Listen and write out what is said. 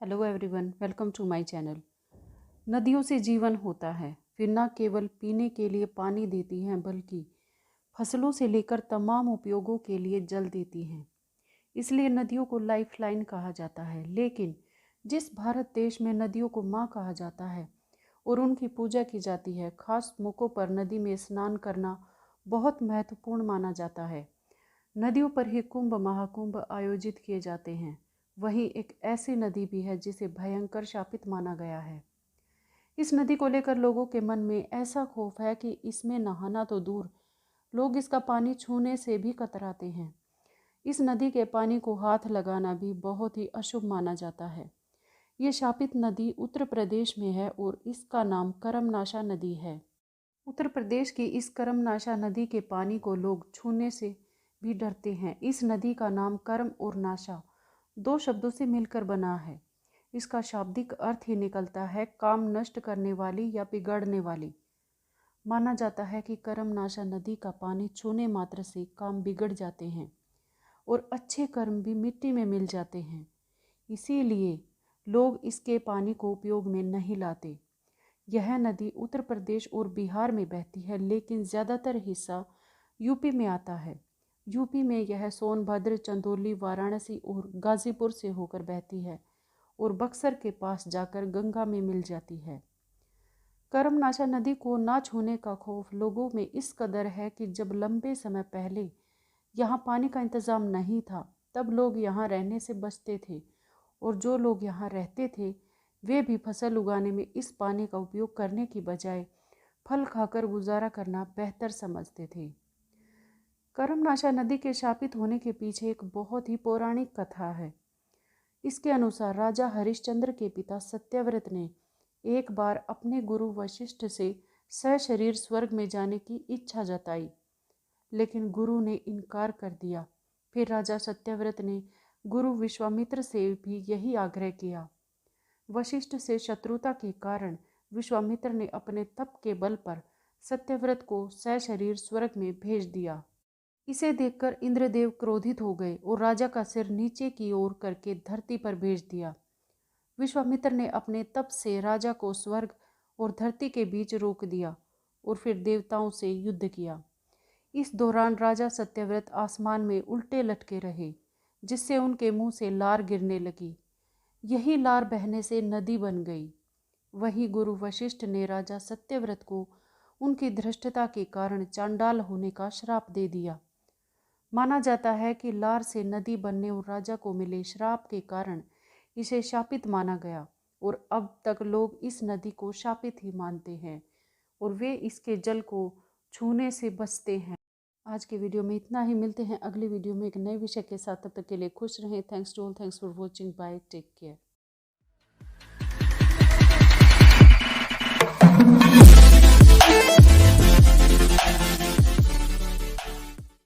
Hello everyone, welcome to my channel. नदियों से जीवन होता है। वे न केवल पीने के लिए पानी देती हैं बल्कि फसलों से लेकर तमाम उपयोगों के लिए जल देती हैं। इसलिए नदियों को लाइफ लाइन कहा जाता है। लेकिन जिस भारत देश में नदियों को माँ कहा जाता है और उनकी पूजा की जाती है, खास मौक़ों पर नदी में स्नान करना बहुत महत्वपूर्ण माना जाता है। नदियों पर ही कुंभ महाकुंभ आयोजित किए जाते हैं। वहीं एक ऐसी नदी भी है जिसे भयंकर शापित माना गया है। इस नदी को लेकर लोगों के मन में ऐसा खौफ है कि इसमें नहाना तो दूर, लोग इसका पानी छूने से भी कतराते हैं। इस नदी के पानी को हाथ लगाना भी बहुत ही अशुभ माना जाता है। ये शापित नदी उत्तर प्रदेश में है और इसका नाम करमनाशा नदी है। उत्तर प्रदेश की इस करमनाशा नदी के पानी को लोग छूने से भी डरते हैं। इस नदी का नाम करम और नाशा दो शब्दों से मिलकर बना है। इसका शाब्दिक अर्थ ही निकलता है काम नष्ट करने वाली या बिगड़ने वाली। माना जाता है कि करमनाशा नदी का पानी छूने मात्र से काम बिगड़ जाते हैं और अच्छे कर्म भी मिट्टी में मिल जाते हैं। इसीलिए लोग इसके पानी को उपयोग में नहीं लाते। यह नदी उत्तर प्रदेश और बिहार में बहती है, लेकिन ज़्यादातर हिस्सा यूपी में आता है। यूपी में यह सोनभद्र, चंदौली, वाराणसी और गाजीपुर से होकर बहती है और बक्सर के पास जाकर गंगा में मिल जाती है। करमनाशा नदी को ना छूने का खौफ लोगों में इस कदर है कि जब लंबे समय पहले यहाँ पानी का इंतज़ाम नहीं था, तब लोग यहाँ रहने से बचते थे और जो लोग यहाँ रहते थे वे भी फसल उगाने में इस पानी का उपयोग करने की बजाय फल खाकर गुजारा करना बेहतर समझते थे। करमनाशा नदी के शापित होने के पीछे एक बहुत ही पौराणिक कथा है। इसके अनुसार राजा हरिश्चंद्र के पिता सत्यव्रत ने एक बार अपने गुरु वशिष्ठ से सशरीर स्वर्ग में जाने की इच्छा जताई, लेकिन गुरु ने इनकार कर दिया। फिर राजा सत्यव्रत ने गुरु विश्वामित्र से भी यही आग्रह किया। वशिष्ठ से शत्रुता के कारण विश्वामित्र ने अपने तप के बल पर सत्यव्रत को सशरीर स्वर्ग में भेज दिया। इसे देखकर इंद्रदेव क्रोधित हो गए और राजा का सिर नीचे की ओर करके धरती पर भेज दिया। विश्वामित्र ने अपने तप से राजा को स्वर्ग और धरती के बीच रोक दिया और फिर देवताओं से युद्ध किया। इस दौरान राजा सत्यव्रत आसमान में उल्टे लटके रहे, जिससे उनके मुंह से लार गिरने लगी। यही लार बहने से नदी बन गई। वहीं गुरु वशिष्ठ ने राजा सत्यव्रत को उनकी धृष्टता के कारण चांडाल होने का श्राप दे दिया। माना जाता है कि लार से नदी बनने और राजा को मिले श्राप के कारण इसे शापित माना गया और अब तक लोग इस नदी को शापित ही मानते हैं और वे इसके जल को छूने से बचते हैं। आज के वीडियो में इतना ही। मिलते हैं अगली वीडियो में एक नए विषय के साथ। तब तक के लिए खुश रहें। Thanks to all. Thanks for watching. Bye. Take care.